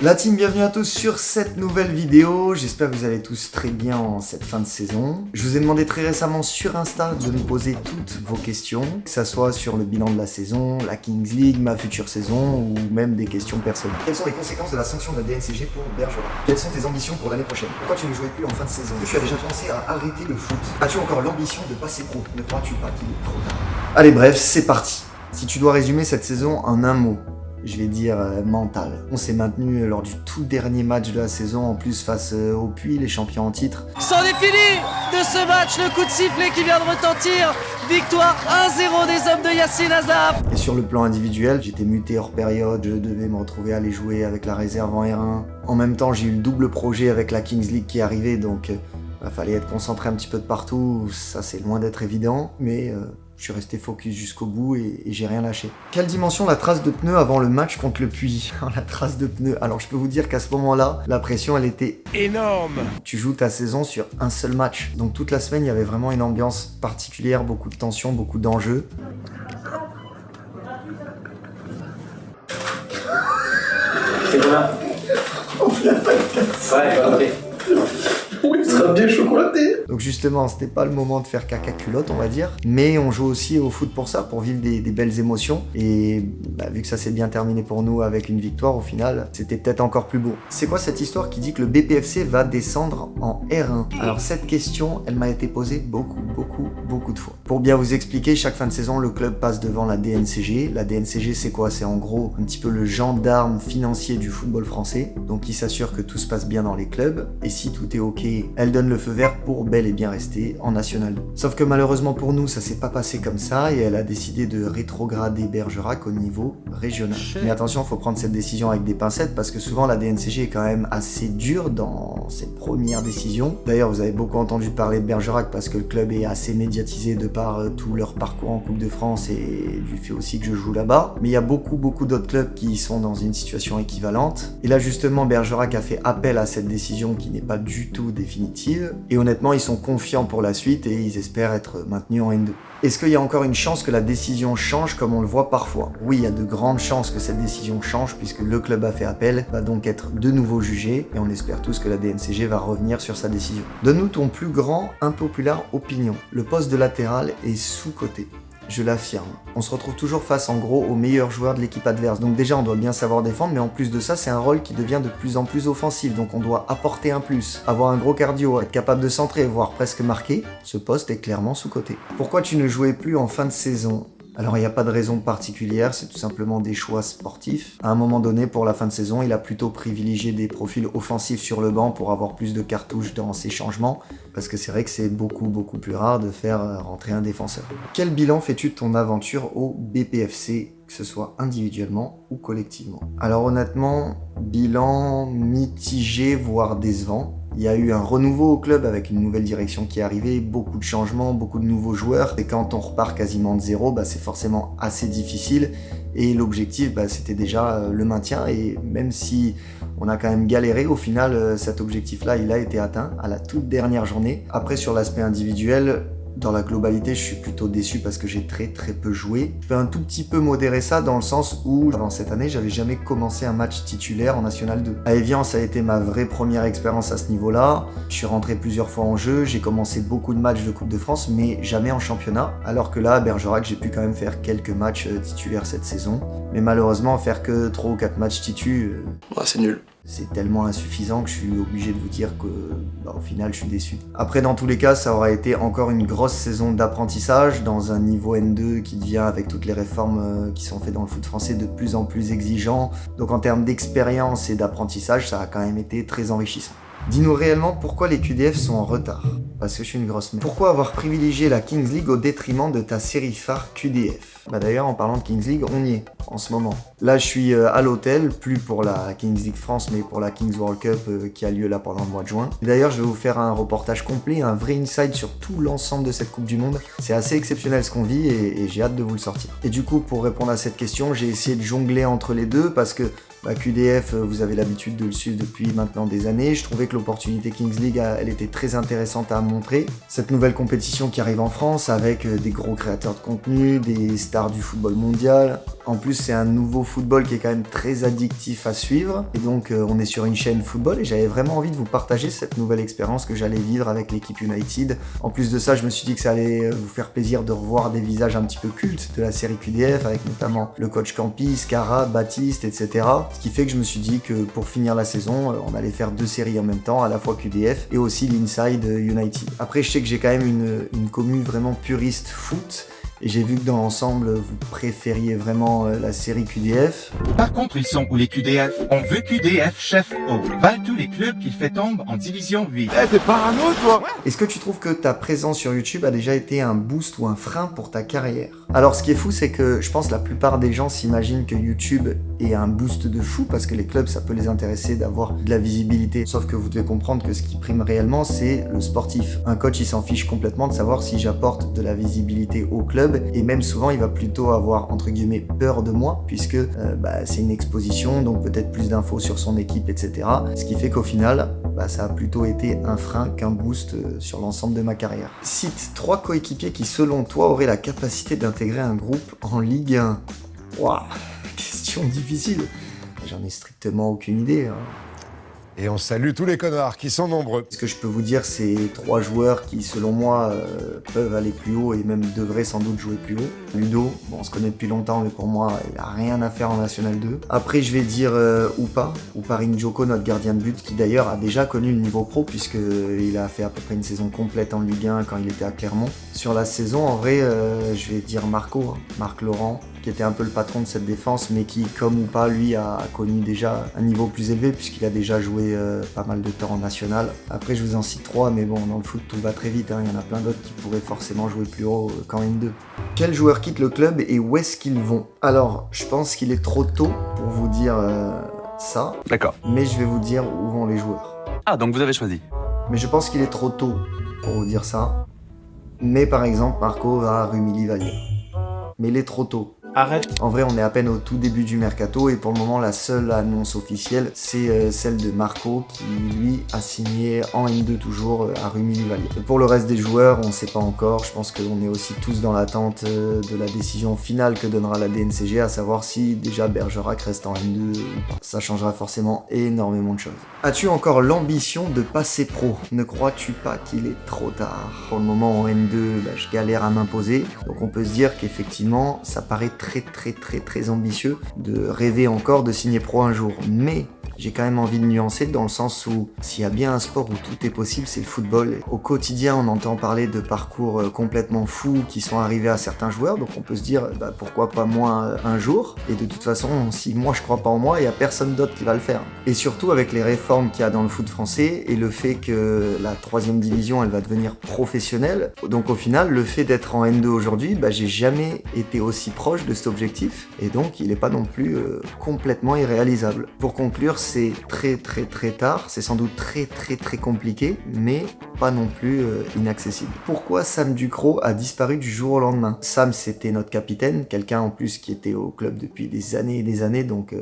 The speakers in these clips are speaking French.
La team, bienvenue à tous sur cette nouvelle vidéo. J'espère que vous allez tous très bien en cette fin de saison. Je vous ai demandé très récemment sur Insta de me poser toutes vos questions, que ça soit sur le bilan de la saison, la Kings League, ma future saison ou même des questions personnelles. Quelles sont les conséquences de la sanction de la DNCG pour Bergerac? Quelles sont tes ambitions pour l'année prochaine? Pourquoi tu ne jouais plus en fin de saison? Est-ce que tu as déjà pensé à arrêter le foot? As-tu encore l'ambition de passer pro? Ne crois-tu pas qu'il est trop tard? Allez bref, c'est parti. Si tu dois résumer cette saison en un mot, je vais dire mental. On s'est maintenu lors du tout dernier match de la saison, en plus face au Puy, les champions en titre. C'en est fini de ce match, le coup de sifflet qui vient de retentir. Victoire 1-0 des hommes de Yassine Azap. Et sur le plan individuel, j'étais muté hors période, je devais me retrouver à aller jouer avec la réserve en R1. En même temps, j'ai eu le double projet avec la Kings League qui arrivait, donc fallait être concentré un petit peu de partout. Ça, c'est loin d'être évident, mais je suis resté focus jusqu'au bout et j'ai rien lâché. Quelle dimension la trace de pneus avant le match contre le Puy? La trace de pneus. Alors je peux vous dire qu'à ce moment-là, la pression elle était énorme. Tu joues ta saison sur un seul match. Donc toute la semaine, il y avait vraiment une ambiance particulière, beaucoup de tension, beaucoup d'enjeux. C'est combien? Ouais, ok. Oui, ce sera bien chocolaté. Donc justement, c'était pas le moment de faire caca culotte, on va dire. Mais on joue aussi au foot pour ça, pour vivre des belles émotions. Et vu que ça s'est bien terminé pour nous avec une victoire, au final, c'était peut-être encore plus beau. C'est quoi cette histoire qui dit que le BPFC va descendre en R1? Alors cette question, elle m'a été posée beaucoup de fois. Pour bien vous expliquer, chaque fin de saison, le club passe devant la DNCG. La DNCG, c'est quoi? C'est en gros un petit peu le gendarme financier du football français. Donc il s'assure que tout se passe bien dans les clubs. Et si tout est ok, elle donne le feu vert pour bel et bien rester en National 2. Sauf que malheureusement pour nous, ça s'est pas passé comme ça et elle a décidé de rétrograder Bergerac au niveau régional. Mais attention, faut prendre cette décision avec des pincettes parce que souvent la DNCG est quand même assez dure dans ses premières décisions. D'ailleurs, vous avez beaucoup entendu parler de Bergerac parce que le club est assez médiatisé de par tout leur parcours en Coupe de France et du fait aussi que je joue là-bas. Mais il y a beaucoup d'autres clubs qui sont dans une situation équivalente. Et là justement, Bergerac a fait appel à cette décision qui n'est pas du tout définitive et honnêtement ils sont confiants pour la suite et ils espèrent être maintenus en N2. Est-ce qu'il y a encore une chance que la décision change comme on le voit parfois? Oui, il y a de grandes chances que cette décision change puisque le club a fait appel, va donc être de nouveau jugé et on espère tous que la DNCG va revenir sur sa décision. Donne-nous ton plus grand impopulaire opinion. Le poste de latéral est sous-coté. Je l'affirme. On se retrouve toujours face en gros aux meilleurs joueurs de l'équipe adverse. Donc déjà on doit bien savoir défendre, mais en plus de ça c'est un rôle qui devient de plus en plus offensif. Donc on doit apporter un plus, avoir un gros cardio, être capable de centrer, voire presque marquer. Ce poste est clairement sous-coté. Pourquoi tu ne jouais plus en fin de saison? Alors il n'y a pas de raison particulière, c'est tout simplement des choix sportifs. À un moment donné, pour la fin de saison, il a plutôt privilégié des profils offensifs sur le banc pour avoir plus de cartouches dans ses changements, parce que c'est vrai que c'est beaucoup plus rare de faire rentrer un défenseur. Quel bilan fais-tu de ton aventure au BPFC, que ce soit individuellement ou collectivement? Alors honnêtement, bilan mitigé, voire décevant. Il y a eu un renouveau au club avec une nouvelle direction qui est arrivée, beaucoup de changements, beaucoup de nouveaux joueurs. Et quand on repart quasiment de zéro, c'est forcément assez difficile. Et l'objectif, c'était déjà le maintien. Et même si on a quand même galéré, au final, cet objectif-là, il a été atteint à la toute dernière journée. Après, sur l'aspect individuel, dans la globalité, je suis plutôt déçu parce que j'ai très peu joué. Je peux un tout petit peu modérer ça dans le sens où, avant cette année, j'avais jamais commencé un match titulaire en National 2. À Evian, ça a été ma vraie première expérience à ce niveau-là. Je suis rentré plusieurs fois en jeu, j'ai commencé beaucoup de matchs de Coupe de France, mais jamais en championnat. Alors que là, à Bergerac, j'ai pu quand même faire quelques matchs titulaires cette saison. Mais malheureusement, faire que 3 ou 4 matchs titus... c'est nul. C'est tellement insuffisant que je suis obligé de vous dire que, au final, je suis déçu. Après, dans tous les cas, ça aura été encore une grosse saison d'apprentissage dans un niveau N2 qui devient, avec toutes les réformes qui sont faites dans le foot français, de plus en plus exigeant. Donc en termes d'expérience et d'apprentissage, ça a quand même été très enrichissant. Dis-nous réellement pourquoi les QDF sont en retard. Parce que je suis une grosse merde. Pourquoi avoir privilégié la Kings League au détriment de ta série phare QDF? D'ailleurs, en parlant de Kings League, on y est en ce moment. Là, je suis à l'hôtel, plus pour la Kings League France, mais pour la Kings World Cup qui a lieu là pendant le mois de juin. Et d'ailleurs, je vais vous faire un reportage complet, un vrai insight sur tout l'ensemble de cette Coupe du Monde. C'est assez exceptionnel ce qu'on vit et j'ai hâte de vous le sortir. Et du coup, pour répondre à cette question, j'ai essayé de jongler entre les deux parce que QDF, vous avez l'habitude de le suivre depuis maintenant des années. Je trouvais que l'opportunité Kings League, elle était très intéressante à montrer. Cette nouvelle compétition qui arrive en France avec des gros créateurs de contenu, des stars du football mondial. En plus, plus, c'est un nouveau football qui est quand même très addictif à suivre. Et donc, on est sur une chaîne football et j'avais vraiment envie de vous partager cette nouvelle expérience que j'allais vivre avec l'équipe United. En plus de ça, je me suis dit que ça allait vous faire plaisir de revoir des visages un petit peu cultes de la série QDF, avec notamment le coach Campis, Cara, Baptiste, etc. Ce qui fait que je me suis dit que pour finir la saison, on allait faire 2 séries en même temps, à la fois QDF et aussi l'Inside United. Après, je sais que j'ai quand même une commu vraiment puriste foot, et j'ai vu que dans l'ensemble, vous préfériez vraiment la série QDF. Par contre, ils sont où les QDF? On veut QDF chef haut. Va tous les clubs qu'il fait tomber en division 8. Eh, t'es parano, toi? Est-ce que tu trouves que ta présence sur YouTube a déjà été un boost ou un frein pour ta carrière? Alors, ce qui est fou, c'est que je pense que la plupart des gens s'imaginent que YouTube est un boost de fou, parce que les clubs, ça peut les intéresser d'avoir de la visibilité. Sauf que vous devez comprendre que ce qui prime réellement, c'est le sportif. Un coach, il s'en fiche complètement de savoir si j'apporte de la visibilité au club, et même souvent il va plutôt avoir entre guillemets peur de moi, puisque c'est une exposition, donc peut-être plus d'infos sur son équipe, etc. Ce qui fait qu'au final, ça a plutôt été un frein qu'un boost sur l'ensemble de ma carrière. Cite 3 coéquipiers qui selon toi auraient la capacité d'intégrer un groupe en Ligue 1. Waouh, question difficile. J'en ai strictement aucune idée. Et on salue tous les connards qui sont nombreux. Ce que je peux vous dire, c'est 3 joueurs qui, selon moi, peuvent aller plus haut et même devraient sans doute jouer plus haut. Ludo, bon, on se connaît depuis longtemps, mais pour moi, il a rien à faire en National 2. Après, je vais dire Ouparin Djoko, notre gardien de but, qui d'ailleurs a déjà connu le niveau pro, puisqu'il a fait à peu près une saison complète en Ligue 1 quand il était à Clermont. Sur la saison, en vrai, je vais dire Marc Laurent, qui était un peu le patron de cette défense, mais qui, comme Oupa, lui, a connu déjà un niveau plus élevé, puisqu'il a déjà joué pas mal de temps en national. Après, je vous en cite 3, mais bon, dans le foot, tout va très vite, il y en a plein d'autres qui pourraient forcément jouer plus haut qu'en N2. Quels joueurs quittent le club et où est-ce qu'ils vont? Alors, je pense qu'il est trop tôt pour vous dire ça. D'accord. Mais je vais vous dire où vont les joueurs. Ah, donc vous avez choisi. Mais je pense qu'il est trop tôt pour vous dire ça. Mais par exemple, Marco va à Rumilly-Vallière. Mais il est trop tôt. Arrête. En vrai, on est à peine au tout début du mercato et pour le moment, la seule annonce officielle, c'est celle de Marco qui, lui, a signé en N2 toujours à Rumilly-Vallière. Pour le reste des joueurs, on ne sait pas encore. Je pense qu'on est aussi tous dans l'attente de la décision finale que donnera la DNCG, à savoir si déjà Bergerac reste en N2 ou pas. Ça changera forcément énormément de choses. As-tu encore l'ambition de passer pro? Ne crois-tu pas qu'il est trop tard? Pour le moment, en N2, je galère à m'imposer. Donc on peut se dire qu'effectivement, ça paraît très ambitieux de rêver encore de signer pro un jour, mais j'ai quand même envie de nuancer dans le sens où s'il y a bien un sport où tout est possible, c'est le football. Au quotidien, on entend parler de parcours complètement fous qui sont arrivés à certains joueurs, donc on peut se dire pourquoi pas moi un jour, et de toute façon, si moi je crois pas en moi, il y a personne d'autre qui va le faire. Et surtout avec les réformes qu'il y a dans le foot français et le fait que la 3e division elle va devenir professionnelle, donc au final le fait d'être en N2 aujourd'hui, j'ai jamais été aussi proche de cet objectif, et donc il est pas non plus complètement irréalisable. Pour conclure, c'est très tard, c'est sans doute très compliqué, mais pas non plus inaccessible. Pourquoi Sam Ducrot a disparu du jour au lendemain? Sam, c'était notre capitaine, quelqu'un en plus qui était au club depuis des années et des années, donc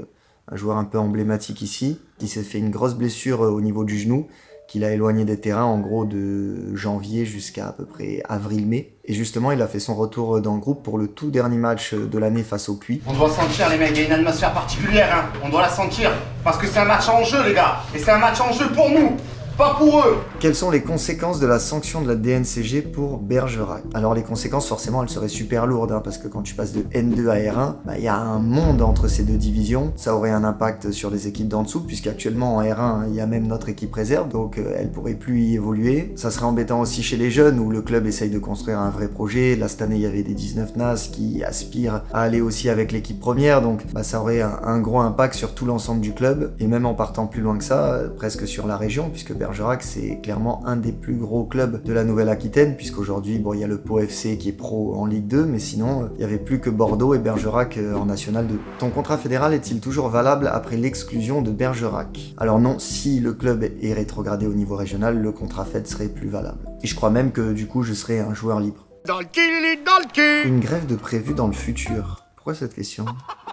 un joueur un peu emblématique ici, qui s'est fait une grosse blessure au niveau du genou, qu'il a éloigné des terrains en gros de janvier jusqu'à à peu près avril-mai. Et justement, il a fait son retour dans le groupe pour le tout dernier match de l'année face au Puy. On doit sentir les mecs, il y a une atmosphère particulière, on doit la sentir. Parce que c'est un match en jeu les gars, et c'est un match en jeu pour nous, pas pour eux. Quelles sont les conséquences de la sanction de la DNCG pour Bergerac? Alors les conséquences, forcément, elles seraient super lourdes, parce que quand tu passes de N2 à R1, il y a un monde entre ces deux divisions. Ça aurait un impact sur les équipes d'en dessous, puisqu'actuellement en R1, il y a même notre équipe réserve, donc elle pourrait plus y évoluer. Ça serait embêtant aussi chez les jeunes, où le club essaye de construire un vrai projet. Là, cette année, il y avait des 19 NAS qui aspirent à aller aussi avec l'équipe première, donc ça aurait un gros impact sur tout l'ensemble du club, et même en partant plus loin que ça, presque sur la région, puisque Bergerac, c'est clairement un des plus gros clubs de la Nouvelle-Aquitaine, puisqu'aujourd'hui, il y a le Pau FC qui est pro en Ligue 2, mais sinon, il n'y avait plus que Bordeaux et Bergerac en National 2. Ton contrat fédéral est-il toujours valable après l'exclusion de Bergerac? Alors non, si le club est rétrogradé au niveau régional, le contrat féd serait plus valable. Et je crois même que du coup, je serais un joueur libre. Dans le cul, dans le cul. Une grève de prévue dans le futur. Pourquoi cette question?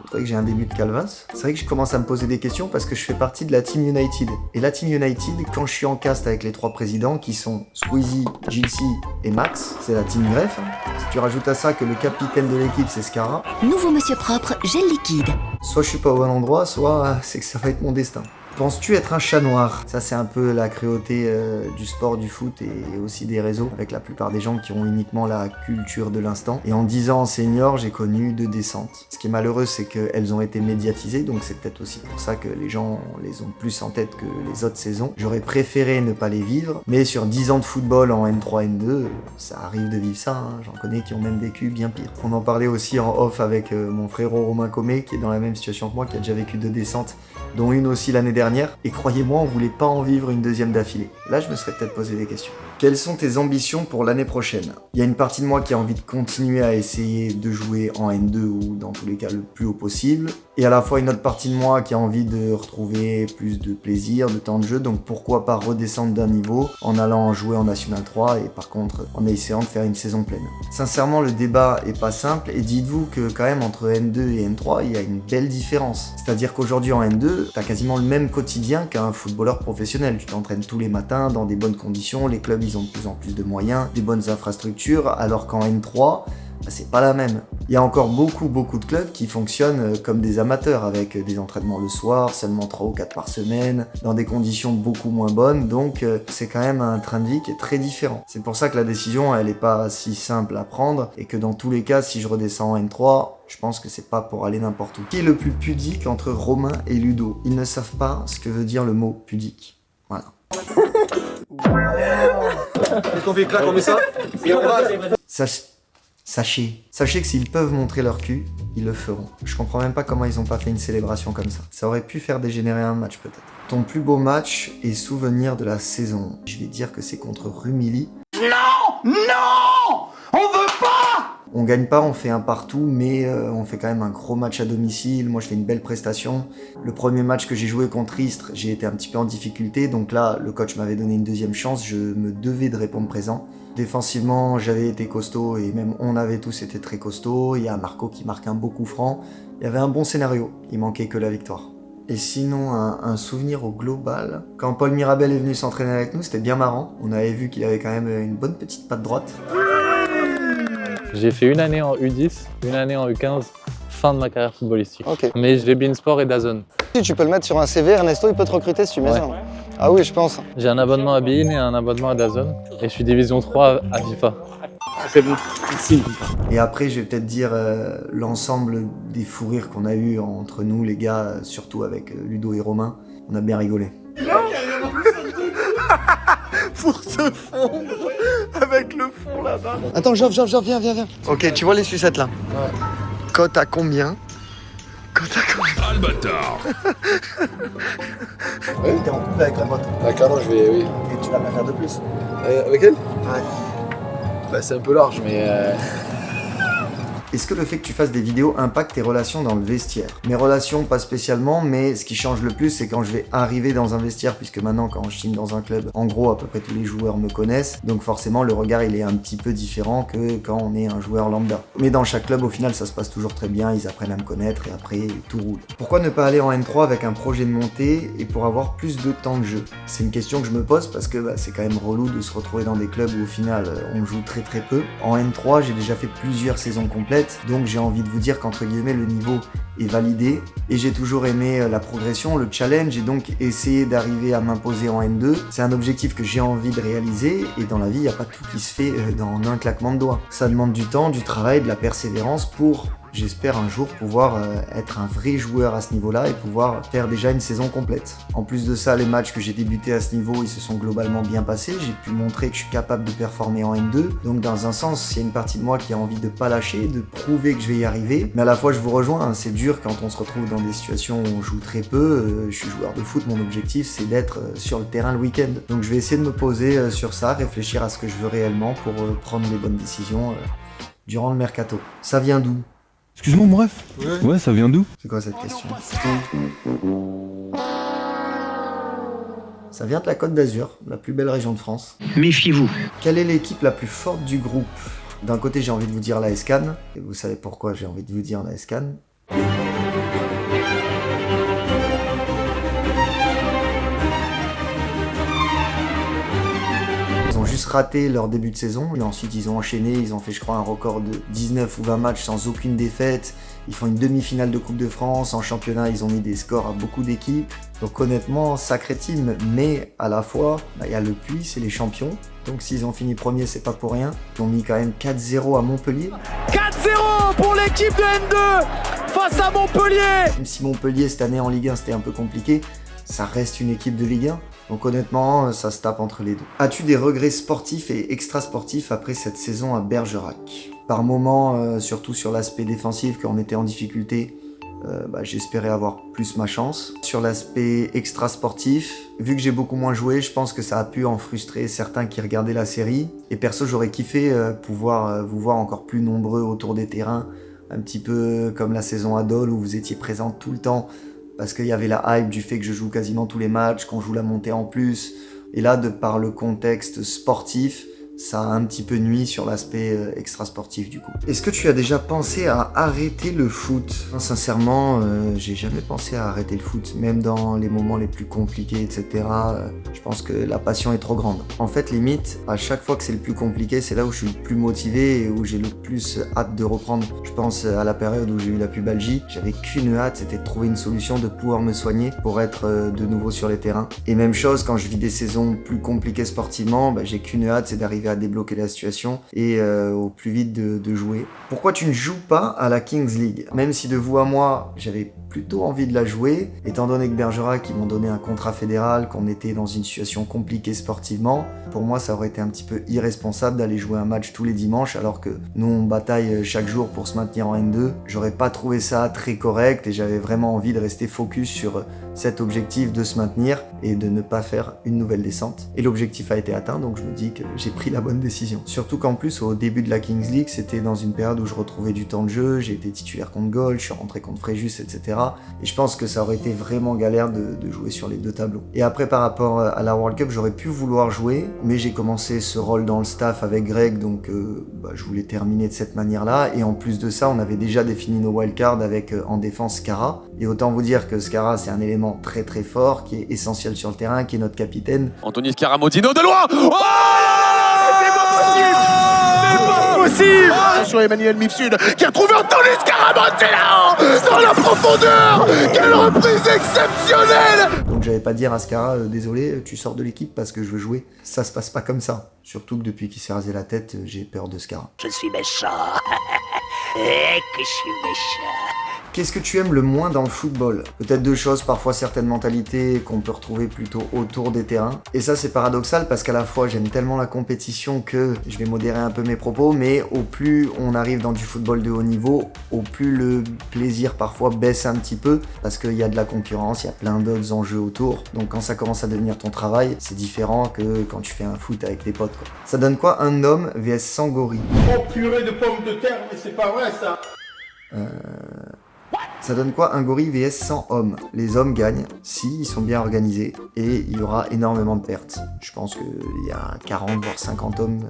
C'est vrai que j'ai un début de calvasse. C'est vrai que je commence à me poser des questions parce que je fais partie de la Team United. Et la Team United, quand je suis en cast avec les 3 présidents qui sont Squeezie, Gilsey et Max, c'est la Team Greff. Si tu rajoutes à ça que le capitaine de l'équipe c'est Scara, Nouveau monsieur propre, gel liquide. soit je suis pas au bon endroit, soit c'est que ça va être mon destin. Penses-tu être un chat noir? Ça c'est un peu la cruauté du sport, du foot et aussi des réseaux, avec la plupart des gens qui ont uniquement la culture de l'instant. Et en 10 ans en senior, j'ai connu 2 descentes. Ce qui est malheureux, c'est qu'elles ont été médiatisées, donc c'est peut-être aussi pour ça que les gens les ont plus en tête que les autres saisons. J'aurais préféré ne pas les vivre, mais sur 10 ans de football en N3, N2, ça arrive de vivre ça, hein. J'en connais qui ont même vécu bien pire. On en parlait aussi en off avec mon frérot Romain Comé, qui est dans la même situation que moi, qui a déjà vécu 2 descentes, dont une aussi l'année dernière. Et croyez-moi, on voulait pas en vivre une deuxième d'affilée. Là, je me serais peut-être posé des questions. Quelles sont tes ambitions pour l'année prochaine? Il y a une partie de moi qui a envie de continuer à essayer de jouer en N2 ou dans tous les cas le plus haut possible. Et à la fois une autre partie de moi qui a envie de retrouver plus de plaisir, de temps de jeu. Donc pourquoi pas redescendre d'un niveau en allant jouer en National 3 et par contre en essayant de faire une saison pleine. Sincèrement, le débat est pas simple et dites-vous que quand même entre N2 et N3, il y a une belle différence. C'est-à-dire qu'aujourd'hui en N2, t'as quasiment le même quotidien qu'un footballeur professionnel. Tu t'entraînes tous les matins dans des bonnes conditions, les clubs ils ont de plus en plus de moyens, des bonnes infrastructures, alors qu'en N3, c'est pas la même. Il y a encore beaucoup de clubs qui fonctionnent comme des amateurs, avec des entraînements le soir, seulement 3 ou 4 par semaine, dans des conditions beaucoup moins bonnes, donc c'est quand même un train de vie qui est très différent. C'est pour ça que la décision, elle est pas si simple à prendre, et que dans tous les cas, si je redescends en N3, je pense que c'est pas pour aller n'importe où. Qui est le plus pudique entre Romain et Ludo? Ils ne savent pas ce que veut dire le mot pudique. Voilà. Qu'on fait claque, on met ça et on va. Sachez que s'ils peuvent montrer leur cul, ils le feront. Je comprends même pas comment ils ont pas fait une célébration comme ça. Ça aurait pu faire dégénérer un match peut-être. Ton plus beau match et souvenir de la saison? Je vais dire que c'est contre Rumilly. Non! On veut pas! On gagne pas, on fait un partout, mais on fait quand même un gros match à domicile. Moi, je fais une belle prestation. Le premier match que j'ai joué contre Istres, j'ai été un petit peu en difficulté. Donc là, le coach m'avait donné une deuxième chance. Je me devais de répondre présent. Défensivement, j'avais été costaud et même on avait tous été très costauds. Il y a Marco qui marque un beau coup franc. Il y avait un bon scénario. Il manquait que la victoire. Et sinon, un souvenir au global. Quand Paul Mirabel est venu s'entraîner avec nous, c'était bien marrant. On avait vu qu'il avait quand même une bonne petite patte droite. J'ai fait une année en U10, une année en U15, fin de ma carrière footballistique. Ok. Mais j'ai Beansport et DAZN. Tu peux le mettre sur un CV, Ernesto il peut te recruter si tu mets Ouais. ça. Ah oui, je pense. J'ai un abonnement à Bein et un abonnement à DAZN. Et je suis division 3 à FIFA. C'est bon, merci. Et après, je vais peut-être dire l'ensemble des fous rires qu'on a eu entre nous, les gars, surtout avec Ludo et Romain. On a bien rigolé. Pour se fondre avec le fond là-bas. Attends, Geoff, viens. Ok, tu vois les sucettes là? Ouais. Cote à combien? Cote à combien? Ah le bâtard. Oui, t'es en couple avec la moto. D'accord, je vais, oui. Et tu vas pas faire de plus. Avec elle? Ouais. Bah c'est un peu large, mais Est-ce que le fait que tu fasses des vidéos impacte tes relations dans le vestiaire? Mes relations, pas spécialement, mais ce qui change le plus, c'est quand je vais arriver dans un vestiaire, puisque maintenant, quand je signe dans un club, en gros, à peu près tous les joueurs me connaissent, donc forcément, le regard, il est un petit peu différent que quand on est un joueur lambda. Mais dans chaque club, au final, ça se passe toujours très bien, ils apprennent à me connaître, et après, tout roule. Pourquoi ne pas aller en N3 avec un projet de montée, et pour avoir plus de temps de jeu? C'est une question que je me pose, parce que c'est quand même relou de se retrouver dans des clubs où, au final, on joue très peu. En N3, j'ai déjà fait plusieurs saisons complètes, donc j'ai envie de vous dire qu'entre guillemets le niveau est validé et j'ai toujours aimé la progression, le challenge et donc essayer d'arriver à m'imposer en N2. C'est un objectif que j'ai envie de réaliser et dans la vie il n'y a pas tout qui se fait dans un claquement de doigts. Ça demande du temps, du travail, de la persévérance pour, j'espère un jour pouvoir être un vrai joueur à ce niveau-là et pouvoir faire déjà une saison complète. En plus de ça, les matchs que j'ai débutés à ce niveau, ils se sont globalement bien passés. J'ai pu montrer que je suis capable de performer en N2. Donc dans un sens, il y a une partie de moi qui a envie de pas lâcher, de prouver que je vais y arriver. Mais à la fois, je vous rejoins, hein, c'est dur quand on se retrouve dans des situations où on joue très peu. Je suis joueur de foot, mon objectif c'est d'être sur le terrain le week-end. Donc je vais essayer de me poser sur ça, réfléchir à ce que je veux réellement pour prendre les bonnes décisions durant le mercato. Ça vient d'où ? Excuse-moi, mon ref. Ouais, ça vient d'où? C'est quoi cette question? Ça vient de la Côte d'Azur, la plus belle région de France. Méfiez-vous. Quelle est l'équipe la plus forte du groupe? D'un côté, j'ai envie de vous dire l'AS Cannes, et vous savez pourquoi j'ai envie de vous dire l'AS Cannes. Ils ont juste raté leur début de saison, et ensuite ils ont enchaîné, ils ont fait je crois un record de 19 ou 20 matchs sans aucune défaite. Ils font une demi-finale de Coupe de France, en championnat ils ont mis des scores à beaucoup d'équipes. Donc honnêtement, sacré team, mais à la fois, il y a le Puy, c'est les champions. Donc s'ils ont fini premier, c'est pas pour rien. Ils ont mis quand même 4-0 à Montpellier. 4-0 pour l'équipe de N2 face à Montpellier. Même si Montpellier cette année en Ligue 1 c'était un peu compliqué, ça reste une équipe de Ligue 1. Donc honnêtement, ça se tape entre les deux. As-tu des regrets sportifs et extra-sportifs après cette saison à Bergerac? Par moments, surtout sur l'aspect défensif, quand on était en difficulté, j'espérais avoir plus ma chance. Sur l'aspect extra-sportif, vu que j'ai beaucoup moins joué, je pense que ça a pu en frustrer certains qui regardaient la série. Et perso, j'aurais kiffé pouvoir vous voir encore plus nombreux autour des terrains, un petit peu comme la saison à Dole où vous étiez présents tout le temps, parce qu'il y avait la hype du fait que je joue quasiment tous les matchs, qu'on joue la montée en plus. Et là, de par le contexte sportif, ça a un petit peu nuit sur l'aspect extra-sportif du coup. Est-ce que tu as déjà pensé à arrêter le foot? Sincèrement, j'ai jamais pensé à arrêter le foot, même dans les moments les plus compliqués, etc. Je pense que la passion est trop grande. En fait, limite, à chaque fois que c'est le plus compliqué, c'est là où je suis le plus motivé et où j'ai le plus hâte de reprendre. Je pense à la période où j'ai eu la pubalgie, j'avais qu'une hâte, c'était de trouver une solution, de pouvoir me soigner pour être de nouveau sur les terrains. Et même chose, quand je vis des saisons plus compliquées sportivement, j'ai qu'une hâte, c'est d'arriver à débloquer la situation et au plus vite de jouer. Pourquoi tu ne joues pas à la Kings League? Même si de vous à moi, j'avais plutôt envie de la jouer, étant donné que Bergerac, ils m'ont donné un contrat fédéral, qu'on était dans une situation compliquée sportivement, pour moi ça aurait été un petit peu irresponsable d'aller jouer un match tous les dimanches alors que nous on bataille chaque jour pour se maintenir en N2. J'aurais pas trouvé ça très correct et j'avais vraiment envie de rester focus sur cet objectif de se maintenir et de ne pas faire une nouvelle descente. Et l'objectif a été atteint, donc je me dis que j'ai pris la bonne décision. Surtout qu'en plus au début de la Kings League, c'était dans une période où je retrouvais du temps de jeu, j'ai été titulaire contre Goal, je suis rentré contre Fréjus, etc. Et je pense que ça aurait été vraiment galère de jouer sur les deux tableaux. Et après, par rapport à la World Cup, j'aurais pu vouloir jouer, mais j'ai commencé ce rôle dans le staff avec Greg, donc je voulais terminer de cette manière-là. Et en plus de ça, on avait déjà défini nos wildcards avec en défense Skara. Et autant vous dire que Skara, c'est un élément très très fort, qui est essentiel sur le terrain, qui est notre capitaine. Anthony Scaramodino de loin. Oh, c'est pas possible. C'est pas possible. Attention Emmanuel Mifsud qui a trouvé Anthony Scaramodino dans la profondeur. Quelle reprise exceptionnelle. Donc j'allais pas dire à Skara, désolé, tu sors de l'équipe parce que je veux jouer. Ça se passe pas comme ça. Surtout que depuis qu'il s'est rasé la tête, j'ai peur de Skara. Je suis méchant. Et que je suis méchant. Qu'est-ce que tu aimes le moins dans le football? Peut-être deux choses, parfois certaines mentalités qu'on peut retrouver plutôt autour des terrains. Et ça c'est paradoxal parce qu'à la fois j'aime tellement la compétition que je vais modérer un peu mes propos, mais au plus on arrive dans du football de haut niveau, au plus le plaisir parfois baisse un petit peu parce qu'il y a de la concurrence, il y a plein d'autres enjeux autour. Donc quand ça commence à devenir ton travail, c'est différent que quand tu fais un foot avec tes potes, quoi. Ça donne quoi un homme vs 100 gorilles? Oh purée de pommes de terre, mais c'est pas vrai ça. Ça donne quoi un gorille vs 100 hommes? Les hommes gagnent si ils sont bien organisés et il y aura énormément de pertes. Je pense qu'il y a 40 voire 50 hommes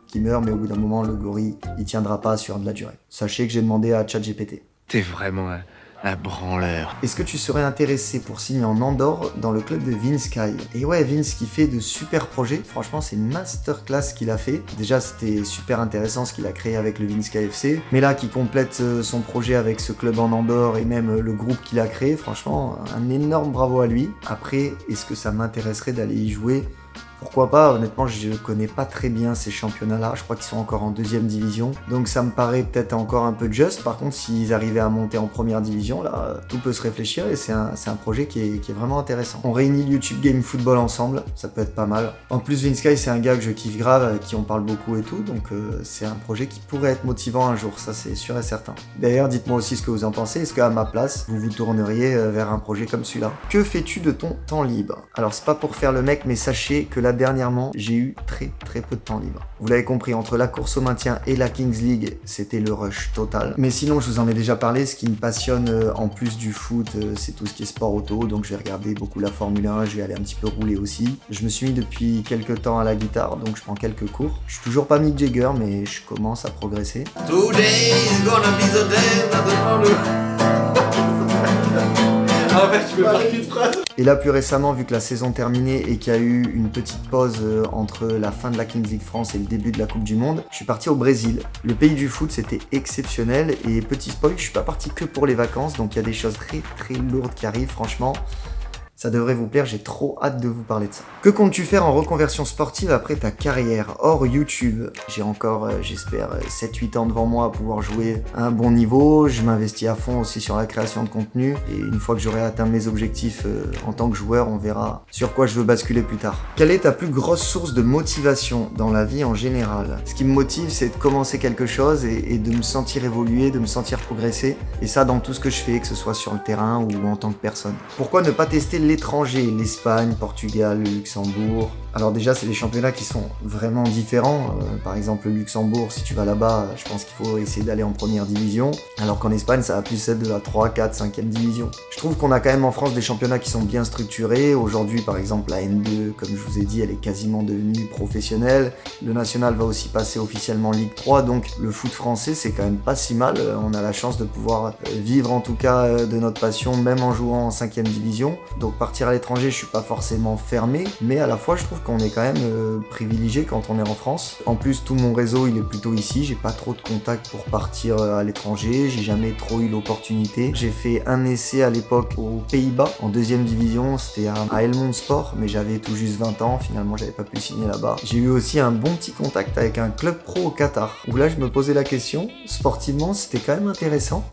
qui meurent, mais au bout d'un moment le gorille il tiendra pas sur de la durée. Sachez que j'ai demandé à ChatGPT. T'es vraiment un branleur. Est-ce que tu serais intéressé pour signer en Andorre dans le club de Vince Kyle? Et ouais, Vince qui fait de super projets, franchement c'est une masterclass qu'il a fait. Déjà c'était super intéressant ce qu'il a créé avec le Vince KFC, mais là qui complète son projet avec ce club en Andorre et même le groupe qu'il a créé, franchement un énorme bravo à lui. Après, est-ce que ça m'intéresserait d'aller y jouer? Pourquoi pas, honnêtement je connais pas très bien ces championnats-là, je crois qu'ils sont encore en 2e division, donc ça me paraît peut-être encore un peu juste. Par contre s'ils arrivaient à monter en 1re division, là tout peut se réfléchir et c'est un projet qui est vraiment intéressant. On réunit le YouTube Game Football ensemble, ça peut être pas mal. En plus Vince Kyle c'est un gars que je kiffe grave, avec qui on parle beaucoup et tout, donc c'est un projet qui pourrait être motivant un jour, ça c'est sûr et certain. D'ailleurs dites-moi aussi ce que vous en pensez, est-ce qu'à ma place vous vous tourneriez vers un projet comme celui-là? Que fais-tu de ton temps libre? Alors c'est pas pour faire le mec, mais sachez que la là dernièrement, j'ai eu très peu de temps libre. Vous l'avez compris, entre la course au maintien et la Kings League, c'était le rush total. Mais sinon, je vous en ai déjà parlé, ce qui me passionne en plus du foot, c'est tout ce qui est sport auto, donc je vais regarder beaucoup la Formule 1, je vais aller un petit peu rouler aussi. Je me suis mis depuis quelques temps à la guitare, donc je prends quelques cours. Je suis toujours pas Mick Jagger, mais je commence à progresser. Today is gonna be the day that Ah ouais, tu peux faire qu'une phrase. Et là, plus récemment, vu que la saison terminait et qu'il y a eu une petite pause entre la fin de la Kings League France et le début de la Coupe du Monde, je suis parti au Brésil. Le pays du foot, c'était exceptionnel. Et petit spoil, je suis pas parti que pour les vacances, donc il y a des choses très lourdes qui arrivent, franchement. Ça devrait vous plaire, j'ai trop hâte de vous parler de ça. Que comptes-tu faire en reconversion sportive après ta carrière hors YouTube? J'ai encore, j'espère, 7-8 ans devant moi à pouvoir jouer à un bon niveau. Je m'investis à fond aussi sur la création de contenu. Et une fois que j'aurai atteint mes objectifs en tant que joueur, on verra sur quoi je veux basculer plus tard. Quelle est ta plus grosse source de motivation dans la vie en général? Ce qui me motive, c'est de commencer quelque chose et de me sentir évoluer, de me sentir progresser. Et ça dans tout ce que je fais, que ce soit sur le terrain ou en tant que personne. Pourquoi ne pas tester l'étranger, l'Espagne, Portugal, le Luxembourg? Alors déjà, c'est des championnats qui sont vraiment différents. Par exemple, le Luxembourg, si tu vas là-bas, je pense qu'il faut essayer d'aller en première division. Alors qu'en Espagne, ça va plus être de la 3, 4, 5e division. Je trouve qu'on a quand même en France des championnats qui sont bien structurés. Aujourd'hui, par exemple, la N2, comme je vous ai dit, elle est quasiment devenue professionnelle. Le national va aussi passer officiellement Ligue 3. Donc le foot français, c'est quand même pas si mal. On a la chance de pouvoir vivre en tout cas de notre passion, même en jouant en 5e division. Donc partir à l'étranger, je suis pas forcément fermé, mais à la fois je trouve qu'on est quand même privilégié quand on est en France. En plus, tout mon réseau il est plutôt ici, j'ai pas trop de contacts pour partir à l'étranger, j'ai jamais trop eu l'opportunité. J'ai fait un essai à l'époque aux Pays-Bas en 2e division, c'était à Helmond Sport, mais j'avais tout juste 20 ans, finalement j'avais pas pu signer là-bas. J'ai eu aussi un bon petit contact avec un club pro au Qatar, où là je me posais la question, sportivement c'était quand même intéressant.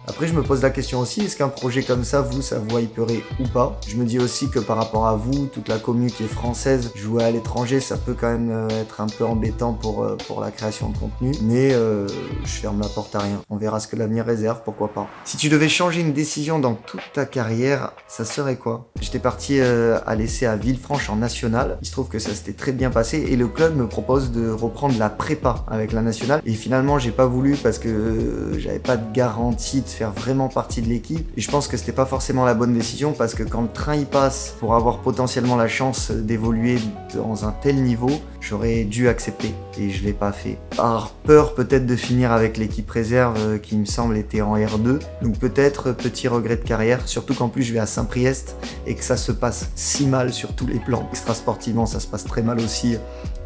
Après, je me pose la question aussi, est-ce qu'un projet comme ça, vous, ça vous hyperait ou pas? Je me dis aussi que par rapport à vous, toute la commu qui est française, jouer à l'étranger, ça peut quand même être un peu embêtant pour la création de contenu. Mais je ferme la porte à rien. On verra ce que l'avenir réserve, pourquoi pas. Si tu devais changer une décision dans toute ta carrière, ça serait quoi? J'étais parti à l'essai à Villefranche en nationale. Il se trouve que ça s'était très bien passé et le club me propose de reprendre la prépa avec la nationale. Et finalement, j'ai pas voulu parce que j'avais pas de garantie de faire vraiment partie de l'équipe et je pense que c'était pas forcément la bonne décision parce que quand le train y passe pour avoir potentiellement la chance d'évoluer dans un tel niveau, j'aurais dû accepter et je l'ai pas fait. Par peur peut-être de finir avec l'équipe réserve qui me semble était en R2, donc peut-être petit regret de carrière, surtout qu'en plus je vais à Saint-Priest et que ça se passe si mal sur tous les plans. Extra sportivement ça se passe très mal aussi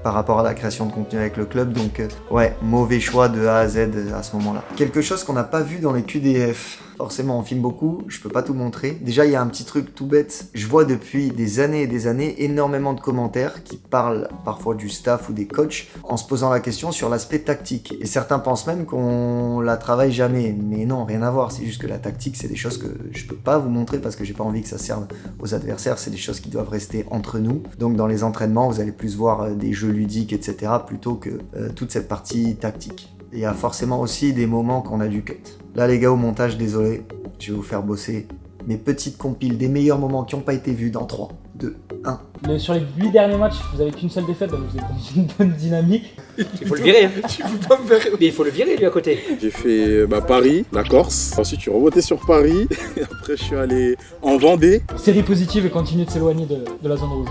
par rapport à la création de contenu avec le club, donc ouais, mauvais choix de A à Z à ce moment-là. Quelque chose qu'on n'a pas vu dans les QDF. Forcément, on filme beaucoup, je peux pas tout montrer. Déjà, il y a un petit truc tout bête. Je vois depuis des années et des années énormément de commentaires qui parlent parfois du staff ou des coachs en se posant la question sur l'aspect tactique. Et certains pensent même qu'on la travaille jamais. Mais non, rien à voir. C'est juste que la tactique, c'est des choses que je peux pas vous montrer parce que j'ai pas envie que ça serve aux adversaires. C'est des choses qui doivent rester entre nous. Donc dans les entraînements, vous allez plus voir des jeux ludiques, etc. plutôt que toute cette partie tactique. Il y a forcément aussi des moments qu'on a du cut. Là les gars au montage, désolé, je vais vous faire bosser mes petites compiles des meilleurs moments qui n'ont pas été vus dans 3, 2, 1. Sur les 8 derniers matchs, vous avez qu'une seule défaite, donc vous êtes dans une bonne dynamique. Il faut le virer. Tu peux pas me faire. Mais il faut le virer lui à côté. J'ai fait Paris, la Corse. Ensuite, je suis remonté sur Paris. Et après, je suis allé en Vendée. Série positive et continuer de s'éloigner de la zone rouge.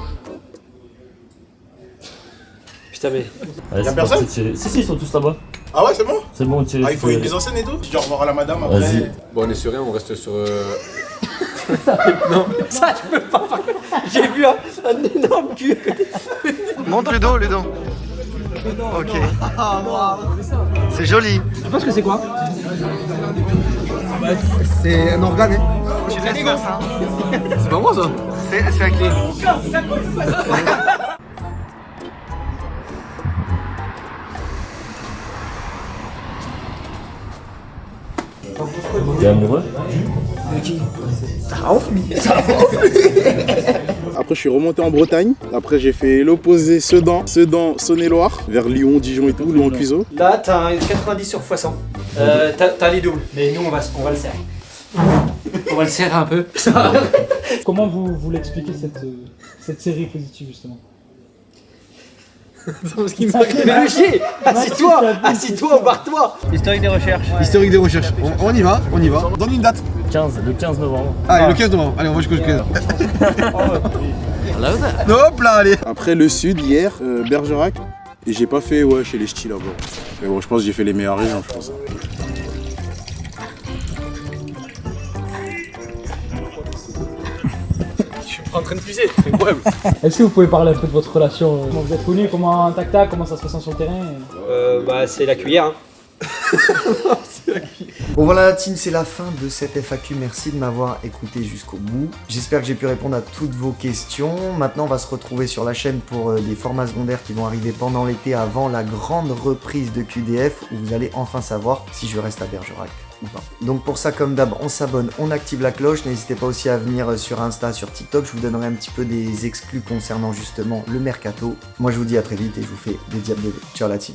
Putain, mais. Y'a personne? Si, ils sont tous là-bas. Ah ouais, c'est bon? C'est bon, Ah, il faut une mise en scène et tout? Je dois revoir à la madame après. Vas-y. Bon, on est sur rien, on reste sur. Non, ça je peux pas. J'ai vu un énorme cul à côté. Montre Ludo, Ludo. Ok. C'est joli. Tu penses que c'est quoi? C'est un organe. Tu laisses ça. C'est pas moi ça? C'est à qui? T'es amoureux? De qui? Après, je suis remonté en Bretagne. Après, j'ai fait l'opposé Sedan, Saône-et-Loire, vers Lyon, Dijon et tout, Lyon, Cuiseaux. Là, t'as un 90 sur x100. T'as les doubles, mais nous on va le faire. On va le serrer un peu. Comment vous l'expliquez cette série positive justement? Parce qu'il m'a fait chier. Assis-toi ou barre-toi. Historique des recherches. Historique des recherches. On y va. Donne une date. Le 15 novembre. Allez, le 15 novembre. Allez, on va jusqu'au 15. Hop là, allez. Après le sud, hier, Bergerac. Et j'ai pas fait chez les ch'tis là-bas. Mais bon, je pense que j'ai fait les meilleures régions, je pense. En train de pisser, c'est incroyable. Est-ce que vous pouvez parler un peu de votre relation? Comment vous êtes connus? Comment un tac-tac? Comment ça se ressent sur le terrain? Bah c'est la cuillère. Hein. Bon voilà la team, c'est la fin de cette FAQ, merci de m'avoir écouté jusqu'au bout. J'espère que j'ai pu répondre à toutes vos questions. Maintenant on va se retrouver sur la chaîne pour des formats secondaires qui vont arriver pendant l'été avant la grande reprise de QDF où vous allez enfin savoir si je reste à Bergerac ou pas. Donc pour ça comme d'hab on s'abonne, on active la cloche, n'hésitez pas aussi à venir sur Insta, sur TikTok, je vous donnerai un petit peu des exclus concernant justement le mercato. Moi je vous dis à très vite et je vous fais des diables de V. Ciao la team.